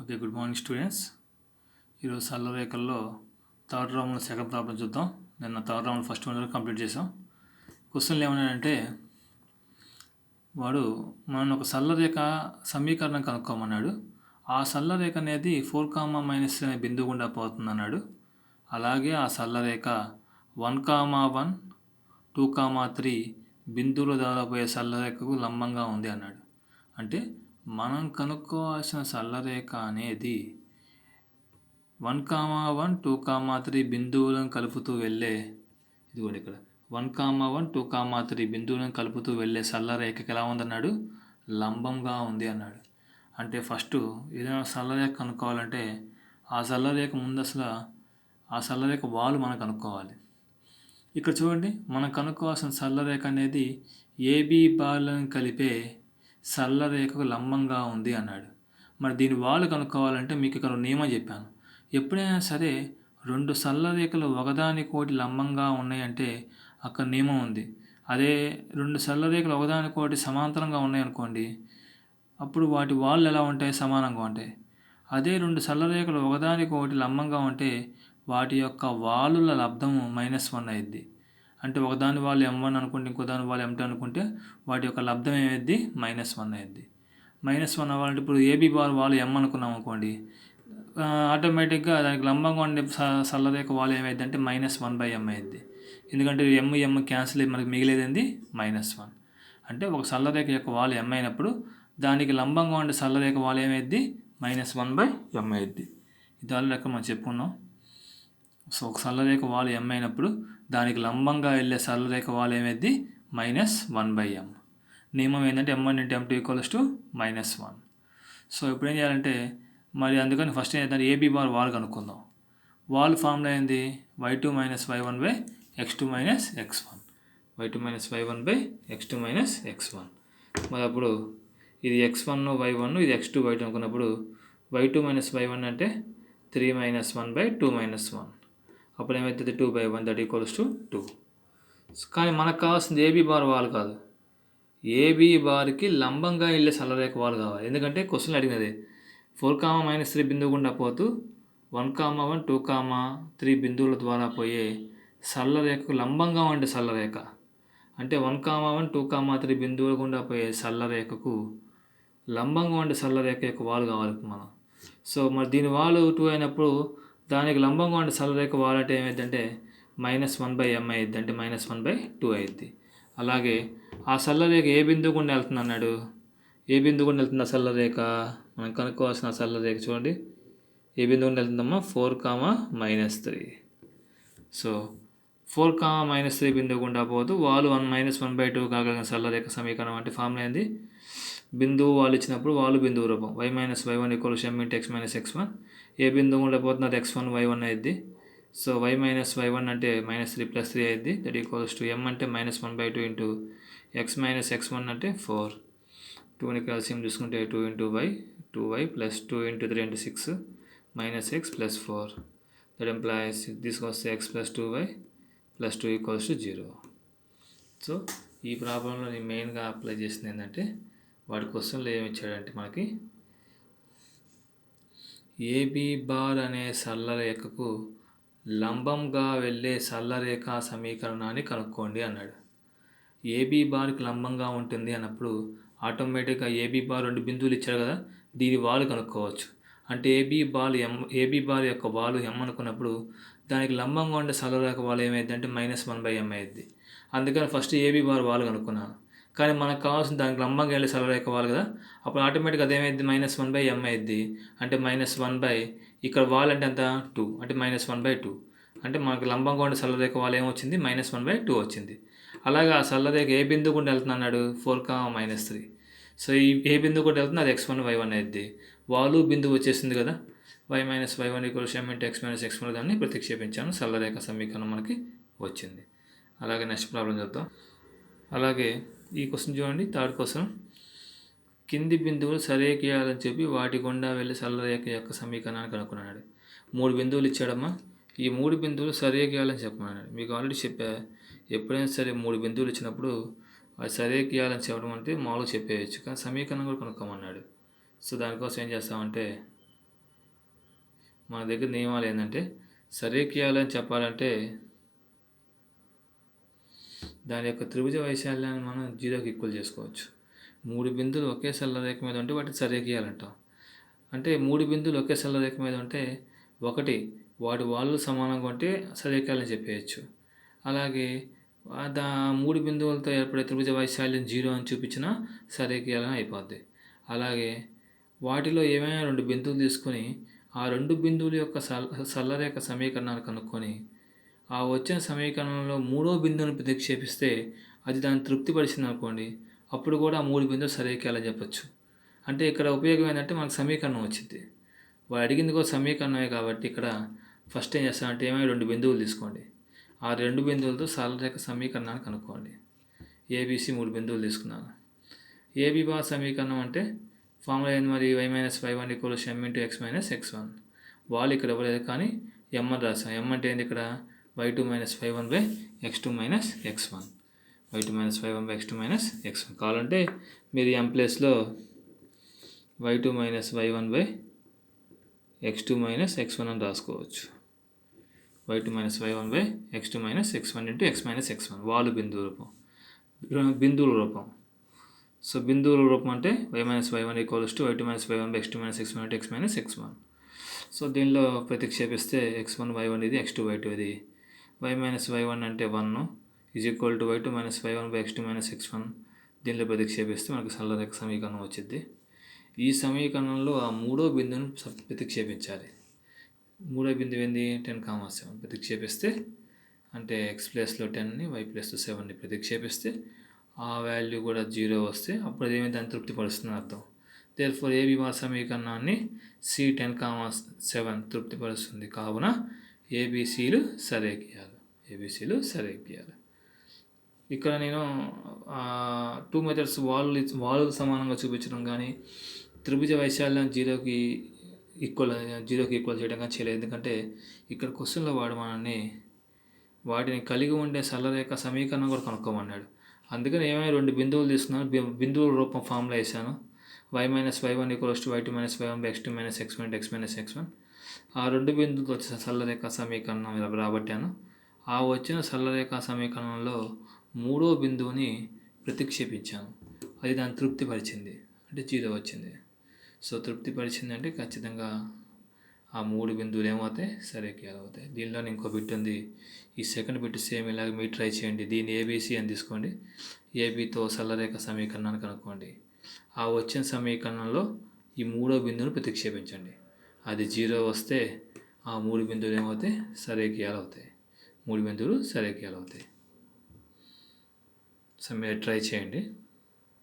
Okay, good morning students. ఈరోజు సరళ రేఖల్లో third రౌండ్లో సెకండ్ ప్రాబ్లం చూద్దాం. నిన్న third round first one complete చేసాం. క్వశ్చన్లు ఏమన్నాయంటే, వాడు మనం ఒక సరళ రేఖ సమీకరణం కనుక్కోమన్నాడు. ఆ సరళ రేఖ అనేది 4, అనే బిందువు గుండా పోతుంది అన్నాడు. అలాగే ఆ సరళ రేఖ 1, 1, 2, 3 బిందువుల ద్వారా పోయే సరళ రేఖకు లంబంగా ఉంది అన్నాడు. అంటే మనం కనుక్కోవాల్సిన సరళ రేఖ అనేది 1, 1, 2, 3 బిందువులను కలుపుతూ వెళ్ళే, ఇది కూడా ఇక్కడ 1, 1, 2, 3 బిందువులను కలుపుతూ వెళ్ళే సరళ రేఖకి ఎలా ఉందన్నాడు? లంబంగా ఉంది అన్నాడు. అంటే ఫస్ట్ ఏదైనా సరళ రేఖ కనుక్కోవాలంటే ఆ సరళ రేఖ ముందు అసలు ఆ సరళ రేఖ వాలు మనం కనుక్కోవాలి. ఇక్కడ చూడండి, మనం కనుక్కోవాల్సిన సరళ రేఖ అనేది ఏబీ బార్లను కలిపే సరళ రేఖకు లంబంగా ఉంది అన్నాడు. మరి దీని వాలు కనుక్కోవాలంటే మీకు ఇక్కడ నియమం చెప్పాను. ఎప్పుడైనా సరే రెండు సరళ రేఖలు ఒకదానికోటి లంబంగా ఉన్నాయంటే అక్కడ నియమం ఉంది. అదే రెండు సరళ రేఖలు ఒకదానికోటి సమాంతరంగా ఉన్నాయనుకోండి, అప్పుడు వాటి వాళ్ళు ఎలా ఉంటాయి? సమానంగా ఉంటాయి. అదే రెండు సరళ రేఖలు ఒకదానికొకటి లంబంగా ఉంటే వాటి యొక్క వాలుల లబ్ధము -1 అయింది. అంటే ఒకదాని వాళ్ళు m1 అనుకుంటే ఇంకో దాని వాళ్ళు m2 అనుకుంటే వాటి యొక్క లబ్ధం ఏమైద్ది? -1 అయింది. -1 అవ్వాలంటే ఇప్పుడు ఏబీ బార్ వాళ్ళు m అనుకున్నాం అనుకోండి, ఆటోమేటిక్గా దానికి లంబంగా ఉండే సరళ రేఖ వాళ్ళు ఏమైంది అంటే -1/m అయింది. ఎందుకంటే m క్యాన్సిల్ అయ్యి మనకి మిగిలేదండి -1. అంటే ఒక సరళ రేఖ యొక్క వాళ్ళు m అయినప్పుడు దానికి లంబంగా ఉండే సరళ రేఖ వాళ్ళు ఏమైద్ది? -1/m అయింది. ఇది ఆల్రెడీ లెక్క మనం చెప్పుకున్నాం. సో ఒక సరళ రేఖ వాళ్ళు m అయినప్పుడు దానికి లంబంగా వెళ్ళే సరళ రేఖ వాళ్ళు ఏమైద్ది? -1/m. నియమం ఏంటంటే m1 × m2 = -1. సో ఇప్పుడు ఏం చేయాలంటే, మరి అందుకని ఫస్ట్ ఏంటంటే ఏబీ బార్ వాల్ కనుక్కుందాం. వాల్ ఫార్ములా ఏంది? y2 - y1/x2 - x1. y2 - y1/x2 - x1. మరి అప్పుడు ఇది x1 y1, ఇది x2 y2 అనుకున్నప్పుడు y2 - y1 అంటే 3 - 1/2 - 1. అప్పుడు ఏమవుతుంది? 2/1 = 2. కానీ మనకు కావాల్సింది ఏబీ బార్ వాల్ కాదు, ఏబీ బార్కి లంబంగా వెళ్ళే సరళ రేఖ వాల్ కావాలి. ఎందుకంటే క్వశ్చన్ అడిగినది 4, -3 బిందువు గుండా పోతూ 1, 1, 2, 3 బిందువుల ద్వారా పోయే సరళ రేఖకు లంబంగా ఉండే సరళ రేఖ. అంటే 1, 1, 2, 3 బిందువుల గుండా పోయే సరళ రేఖకు లంబంగా ఉండే సరళ రేఖ యొక్క వాలు కావాలి మనం. సో మరి దీని వాలు 2 అయినప్పుడు దానికి లంబంగా ఉండే సరళ రేఖ వాలు అంటే ఏమైందంటే -1/m అయ్యిద్ది. అంటే -1/2 అయ్యిద్ది. అలాగే ఆ సరళ రేఖ ఏ బిందువు గుండా వెళ్తుంది అన్నాడు? ఏ బిందువు గుండా వెళ్తుంది ఆ సరళ రేఖ? మనం కనుక్కోవాల్సిన సరళ రేఖ చూడండి, ఏ బిందువు గుండా వెళ్తుందమ్మా? 4, సో 4, 3 బిందువు గుండా పోతూ వాలు 1/2 కాగలిగిన సరళ రేఖ సమీకరణం అంటే ఫార్ములా ఏంది? బిందువు వాళ్ళు ఇచ్చినప్పుడు వాలు బిందువు రూపం y - y1 = m × x - x1. ఏ బిందువు గుండా పోతుంది? అది x1 y1 అయ్యిద్ది. సో y - y1 అంటే -3 + 3 అయ్యిద్ది. దట్ ఈక్వల్స్ టు m అంటే -1/2 × x - x1 అంటే 4. 2ని క్యాల్సియం చూసుకుంటే 2 × y, 2y + 2 × 3 అంటే 6 - x + 4. దట్ ఎంప్లాయీస్ తీసుకొస్తే x + 2y + 2 = 0. సో ఈ ప్రాబ్లంలో నేను మెయిన్గా అప్లై చేసింది ఏంటంటే, వాడి క్వశ్చన్లో ఏమి ఇచ్చాడంటే మనకి ఏబీ బార్ అనే సరళ రేఖకు లంబంగా వెళ్ళే సరళ రేఖ సమీకరణాన్ని కనుక్కోండి అన్నాడు. ఏబీ బార్కి లంబంగా ఉంటుంది అన్నప్పుడు ఆటోమేటిక్గా ఏబీ బార్ రెండు బిందువులు ఇచ్చాడు కదా, దీని వాలు కనుక్కోవచ్చు. అంటే ఏబీ బార్ యొక్క వాలు m అనుకున్నప్పుడు దానికి లంబంగా ఉండే సరళ రేఖ వాలు ఏమైంది అంటే -1/m అయ్యిద్ది. అందుకని ఫస్ట్ ఏబీ బార్ వాలు కనుక్కున్నాను. కానీ మనకు కావాల్సిన దానికి లంబంగా వెళ్ళే సరళ రేఖ వాలు కదా, అప్పుడు ఆటోమేటిక్గా అదేమైంది? -1/m అయ్యిద్ది. అంటే -1 ఇక్కడ వాల్ అంటే ఎంత? 2. అంటే -1/2. అంటే మనకు లంబంగా ఉండే సరళ రేఖ వాలు ఏమొచ్చింది? -1/2 వచ్చింది. అలాగే ఆ సరళ రేఖ ఏ బిందువు గుండా వెళ్తుంది అన్నాడు? 4, 3. సో ఈ ఏ బిందువు గుండా వెళ్తుంది? అది x1 y1 అయ్యిద్ది. వాలు బిందువు వచ్చేసింది కదా, y - y1 = m × x - x1 దాన్ని ప్రతిక్షేపించాను, సరళ రేఖ సమీకరణం మనకి వచ్చింది. అలాగే నెక్స్ట్ ప్రాబ్లం చూద్దాం. అలాగే ఈ క్వశ్చన్ చూడండి, థర్డ్ క్వశ్చన్. కింది బిందువులు సరేకియాలని చెప్పి వాటి గుండా వెళ్ళి సరళ రేఖ యొక్క సమీకరణాన్ని కనుక్కున్నాడు. 3 బిందువులు ఇచ్చాడమ్మా, ఈ 3 బిందువులు సరేకియాలని చెప్పమన్నాడు. మీకు ఆల్రెడీ చెప్పా, ఎప్పుడైనా సరే 3 బిందువులు ఇచ్చినప్పుడు అది సరేకియాలని చెప్పడం అంటే మామూలుగా చెప్పేయచ్చు, కానీ సమీకరణం కూడా కనుక్కోమన్నాడు. సో దానికోసం ఏం చేస్తామంటే మన దగ్గర నియమాలు ఏంటంటే సరేకియాలని చెప్పాలంటే దాని యొక్క త్రిభుజ వైశాల్యాన్ని మనం 0కి ఈక్వల్ చేసుకోవచ్చు. 3 బిందువులు ఒకే సరళరేఖ మీద ఉంటే వాటిని సరేకియాలంటాం. అంటే 3 బిందువులు ఒకే సరళరేఖ మీద ఉంటే ఒకటి వాటి వాళ్ళు సమానంగా ఉంటే సరేకియాలని చెప్పేయచ్చు. అలాగే 3 బిందువులతో ఏర్పడే త్రిభుజ వైశాల్యం 0 అని చూపించినా సరేకియాలని అయిపోద్ది. అలాగే వాటిలో ఏమైనా 2 బిందువులు తీసుకొని ఆ 2 బిందువుల యొక్క సరళరేఖ సమీకరణాన్ని కనుక్కొని ఆ వచ్చిన సమీకరణంలో 3వ బిందువుని ప్రతిక్షేపిస్తే అది దాన్ని తృప్తిపరిచింది అనుకోండి, అప్పుడు కూడా ఆ 3 బిందువులు సరేకియాలని చెప్పచ్చు. అంటే ఇక్కడ ఉపయోగం ఏంటంటే మనకు సమీకరణం వచ్చింది. వాడు అడిగింది కూడా సమీకరణమే కాబట్టి ఇక్కడ ఫస్ట్ ఏం చేస్తామంటే ఏమైనా 2 బిందువులు తీసుకోండి. ఆ 2 బిందువులతో సరళరేఖ సమీకరణాన్ని కనుక్కోండి. ఏబీసీ 3 బిందువులు తీసుకున్నాను. ఏబీ బార్ సమీకరణం అంటే ఫార్ములా ఏంది మరి y - y1 = m × x - x1. వాళ్ళు ఇక్కడ ఇవ్వలేదు కానీ m అని రాసాం. m అంటే ఏంది ఇక్కడ y2 - y1/x2 - x1. y2 - y1/x2 - x1 కావాలంటే మీరు m ప్లేస్లో y2 - y1/x2 - x1 అని రాసుకోవచ్చు. y2 - y1/x2 - x1 × x - x1 వాళ్ళు బిందువుల రూపం. సో బిందువుల రూపం అంటే y - y1 = y2 - y1/x2 - x1 × x - x1. So దీనిలో ప్రతిక్షేపిస్తే x1 y1 ఇది x2 y2 ఇది y - y1 అంటే 1 y2 - y1/x2 - x1. దీనిలో ప్రతిక్షేపిస్తే మనకు సరళరేఖ సమీకరణం వచ్చింది. ఈ సమీకరణంలో ఆ 3వ బిందువును ప్రతిక్షేపించాలి. 3వ బిందువు ఏంది 10,7 ప్రతిక్షేపిస్తే అంటే x ప్లేస్లో 10ని y ప్లేస్లో 7ని ప్రతిక్షేపిస్తే ఆ వాల్యూ కూడా 0 వస్తే అప్పుడు అదేమి దాన్ని తృప్తిపరుస్తుంది అర్థం. దేర్ఫోర్ ఏబీ బార్ సమీకరణాన్ని C10,7 తృప్తిపరుస్తుంది. కావున ఏబీసీలు సరేకియాలు. ఇక్కడ నేను 2 మెథడ్స్ వాళ్ళు సమానంగా చూపించడం కానీ త్రిభుజ వైశాల్యం 0కి ఈక్వల్ చేయడం కానీ చేయలేదు. ఎందుకంటే ఇక్కడ క్వశ్చన్లో వాటిని కలిగి ఉండే సరళరేఖ సమీకరణం కూడా కనుక్కోమన్నాడు. అందుకని ఏమైనా 2 బిందువులు తీసుకున్నాను, బిందువుల రూపం ఫార్ములా వేసాను. y - y1 = y2 - y1/x2 - x1 × x - x1. ఆ 2 బిందువులతో వచ్చిన సరళరేఖ సమీకరణం రాబట్టాను. ఆ వచ్చిన సరళరేఖ సమీకరణంలో 3వ బిందువుని ప్రతిక్షేపించాను. అది దాన్ని తృప్తిపరిచింది అంటే 0 వచ్చింది. సో తృప్తిపరిచింది అంటే ఖచ్చితంగా ఆ 3 బిందువులు ఏమవుతాయి సరేకియాలు అవుతాయి. దీనిలో ఇంకో బిట్ ఉంది. ఈ సెకండ్ బిట్ సేమ్ ఇలాగ మీరు ట్రై చేయండి. దీన్ని ఏబీసీ అని తీసుకోండి. ఏబీతో సరళరేఖ సమీకరణాన్ని కనుక్కోండి. ఆ వచ్చిన సమీకరణంలో ఈ 3వ బిందువును ప్రతిక్షేపించండి. అది 0 వస్తే ఆ 3 బిందువులు ఏమవుతాయి సరేకియాలు అవుతాయి. 3 బిందువులు సరేకియాలు అవుతాయి. సో మీరు ట్రై చేయండి.